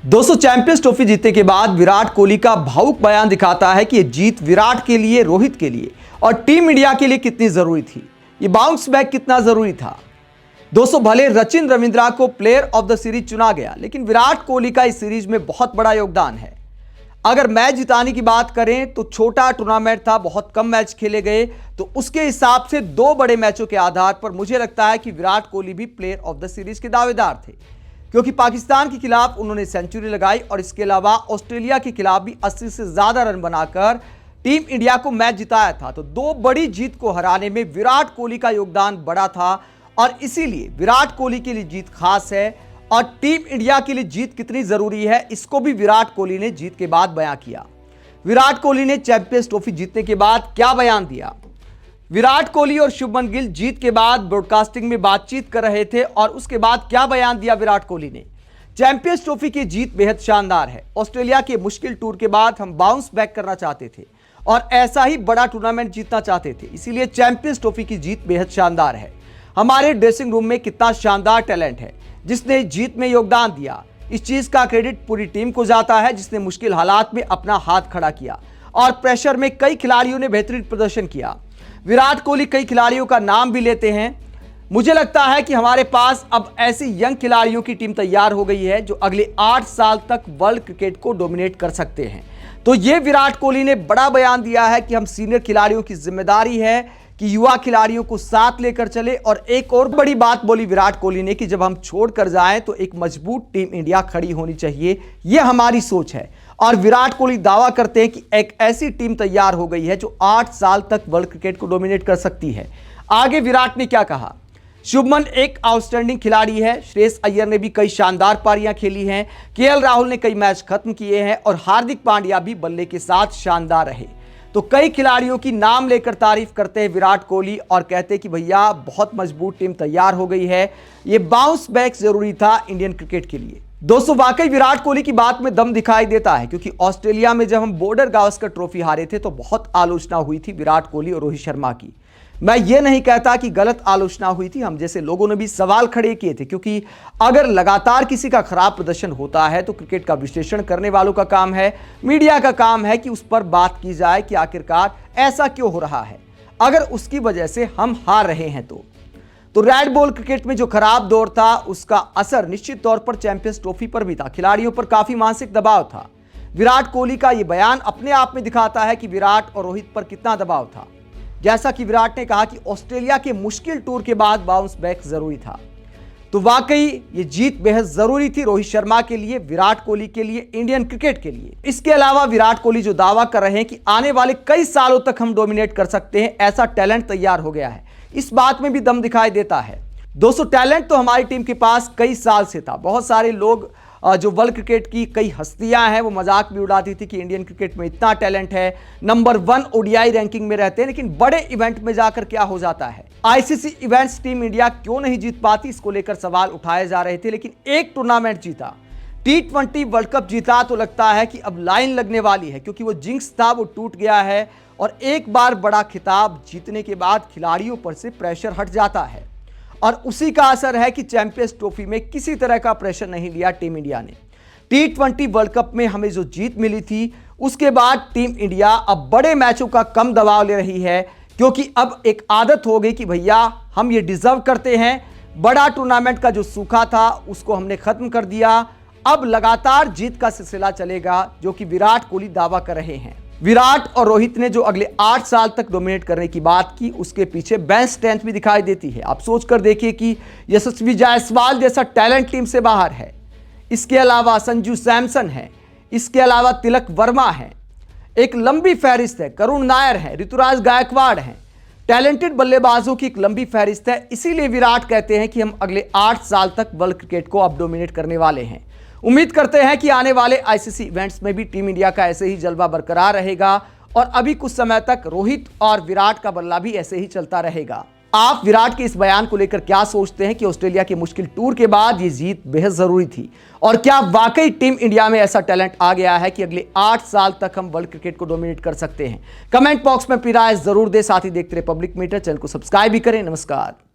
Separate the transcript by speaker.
Speaker 1: दोस्तों, champions trophy जीतने के बाद विराट कोहली का भावुक बयान दिखाता है कि यह जीत विराट के लिए, रोहित के लिए और टीम इंडिया के लिए कितनी जरूरी थी। ये बाउंस बैक कितना जरूरी था। दोस्तों, भले सचिन रविंद्रा को प्लेयर ऑफ द सीरीज चुना गया, लेकिन विराट कोहली का इस सीरीज में बहुत बड़ा योगदान है। अगर मैच जिताने की बात करें तो छोटा टूर्नामेंट था, बहुत कम मैच खेले गए, तो उसके हिसाब से 2 बड़े मैचों के आधार पर मुझे लगता है कि विराट कोहली भी प्लेयर ऑफ द सीरीज के दावेदार थे, क्योंकि पाकिस्तान के खिलाफ उन्होंने सेंचुरी लगाई और इसके अलावा ऑस्ट्रेलिया के खिलाफ भी 80 से ज्यादा रन बनाकर टीम इंडिया को मैच जिताया था। तो 2 बड़ी जीत को हराने में विराट कोहली का योगदान बड़ा था और इसीलिए विराट कोहली के लिए जीत खास है। और टीम इंडिया के लिए जीत कितनी जरूरी है, इसको भी विराट कोहली ने जीत के बाद बयां किया। विराट कोहली ने चैंपियंस ट्रॉफी जीतने के बाद क्या बयान दिया। विराट कोहली और शुभमन गिल जीत के बाद ब्रॉडकास्टिंग में बातचीत कर रहे थे और उसके बाद क्या बयान दिया विराट कोहली ने। चैंपियंस ट्रॉफी की जीत बेहद शानदार है। ऑस्ट्रेलिया के मुश्किल टूर के बाद हम बाउंस बैक करना चाहते थे और ऐसा ही बड़ा टूर्नामेंट जीतना चाहते थे, इसीलिए चैंपियंस ट्रॉफी की जीत बेहद शानदार है। हमारे ड्रेसिंग रूम में कितना शानदार टैलेंट है जिसने जीत में योगदान दिया। इस चीज का क्रेडिट पूरी टीम को जाता है जिसने मुश्किल हालात में अपना हाथ खड़ा किया और प्रेशर में कई खिलाड़ियों ने बेहतरीन प्रदर्शन किया। विराट कोहली कई खिलाड़ियों का नाम भी लेते हैं। मुझे लगता है कि हमारे पास अब ऐसी यंग खिलाड़ियों की टीम तैयार हो गई है जो अगले 8 साल तक वर्ल्ड क्रिकेट को डोमिनेट कर सकते हैं। तो ये विराट कोहली ने बड़ा बयान दिया है कि हम सीनियर खिलाड़ियों की जिम्मेदारी है कि युवा खिलाड़ियों को साथ लेकर चले। और एक और बड़ी बात बोली विराट कोहली ने कि जब हम छोड़कर जाएं तो एक मजबूत टीम इंडिया खड़ी होनी चाहिए, यह हमारी सोच है। और विराट कोहली दावा करते हैं कि एक ऐसी टीम तैयार हो गई है जो 8 साल तक वर्ल्ड क्रिकेट को डोमिनेट कर सकती है। आगे विराट ने क्या कहा। शुभमन एक आउटस्टैंडिंग खिलाड़ी है। श्रेयस अय्यर ने भी कई शानदार पारियां खेली हैं। केएल राहुल ने कई मैच खत्म किए हैं और हार्दिक पांड्या भी बल्ले के साथ शानदार रहे। तो कई खिलाड़ियों की नाम लेकर तारीफ करते हैं विराट कोहली और कहते हैं कि भैया बहुत मजबूत टीम तैयार हो गई है। ये बाउंस बैक जरूरी था इंडियन क्रिकेट के लिए। दोस्तों, वाकई विराट कोहली की बात में दम दिखाई देता है, क्योंकि ऑस्ट्रेलिया में जब हम बॉर्डर गावस्कर ट्रॉफी हारे थे तो बहुत आलोचना हुई थी विराट कोहली और रोहित शर्मा की। मैं ये नहीं कहता कि गलत आलोचना हुई थी, हम जैसे लोगों ने भी सवाल खड़े किए थे, क्योंकि अगर लगातार किसी का खराब प्रदर्शन होता है तो क्रिकेट का विश्लेषण करने वालों का काम है, मीडिया का काम है कि उस पर बात की जाए कि आखिरकार ऐसा क्यों हो रहा है, अगर उसकी वजह से हम हार रहे हैं तो रेड बॉल क्रिकेट में जो खराब दौर था उसका असर निश्चित तौर पर चैंपियंस ट्रॉफी पर भी था। खिलाड़ियों पर काफी मानसिक दबाव था। विराट कोहली का यह बयान अपने आप में दिखाता है कि विराट और रोहित पर कितना दबाव था। जैसा कि विराट ने कहा कि ऑस्ट्रेलिया के मुश्किल टूर के बाद बाउंस बैक जरूरी था, तो वाकई ये जीत बेहद जरूरी थी रोहित शर्मा के लिए, विराट कोहली के लिए, इंडियन क्रिकेट के लिए। इसके अलावा विराट कोहली जो दावा कर रहे हैं कि आने वाले कई सालों तक हम डोमिनेट कर सकते हैं, ऐसा टैलेंट तैयार हो गया है, इस बात में भी दम दिखाई देता है। दोस्तों, टैलेंट तो हमारी टीम के पास कई साल से था। बहुत सारे लोग जो वर्ल्ड क्रिकेट की कई हस्तियां हैं वो मजाक भी उड़ाती थी कि इंडियन क्रिकेट में इतना टैलेंट है, नंबर 1 ओडीआई रैंकिंग में रहते हैं, लेकिन बड़े इवेंट में जाकर क्या हो जाता है। आईसीसी इवेंट्स टीम इंडिया क्यों नहीं जीत पाती, इसको लेकर सवाल उठाए जा रहे थे, लेकिन एक टूर्नामेंट जीता, T20 वर्ल्ड कप जीता, तो लगता है कि अब लाइन लगने वाली है, क्योंकि वो जिंक्स था वो टूट गया है और एक बार बड़ा खिताब जीतने के बाद खिलाड़ियों पर से प्रेशर हट जाता है। और उसी का असर है कि चैंपियंस ट्रॉफी में किसी तरह का प्रेशर नहीं लिया टीम इंडिया ने। T20 वर्ल्ड कप में हमें जो जीत मिली थी उसके बाद टीम इंडिया अब बड़े मैचों का कम दबाव ले रही है, क्योंकि अब एक आदत हो गई कि भैया हम ये डिजर्व करते हैं। बड़ा टूर्नामेंट का जो सूखा था उसको हमने खत्म कर दिया, अब लगातार जीत का सिलसिला चलेगा, जो कि विराट कोहली दावा कर रहे हैं। विराट और रोहित ने जो अगले 8 साल तक डोमिनेट करने की बात की, उसके पीछे बेंच स्ट्रेंथ भी दिखाई देती है। आप सोचकर देखिए कि यशस्वी जायसवाल जैसा टैलेंट टीम से बाहर है, इसके अलावा संजू सैमसन है, इसके अलावा तिलक वर्मा है, एक लंबी फहरिस्त है, करुण नायर है, ऋतुराज गायकवाड़ हैं। टैलेंटेड बल्लेबाजों की एक लंबी फहरिस्त है। इसीलिए विराट कहते हैं कि हम अगले 8 साल तक वर्ल्ड क्रिकेट को अब डोमिनेट करने वाले हैं। उम्मीद करते हैं कि आने वाले आईसीसी इवेंट्स में भी टीम इंडिया का ऐसे ही जलवा बरकरार रहेगा और अभी कुछ समय तक रोहित और विराट का बल्ला भी ऐसे ही चलता रहेगा। आप विराट के इस बयान को लेकर क्या सोचते हैं कि ऑस्ट्रेलिया के मुश्किल टूर के बाद ये जीत बेहद जरूरी थी, और क्या वाकई टीम इंडिया में ऐसा टैलेंट आ गया है कि अगले 8 साल तक हम वर्ल्ड क्रिकेट को डोमिनेट कर सकते हैं? कमेंट बॉक्स में अपनी राय जरूर दें। साथ ही देखते रहे पब्लिक मीटर, चैनल को सब्सक्राइब भी करें। नमस्कार।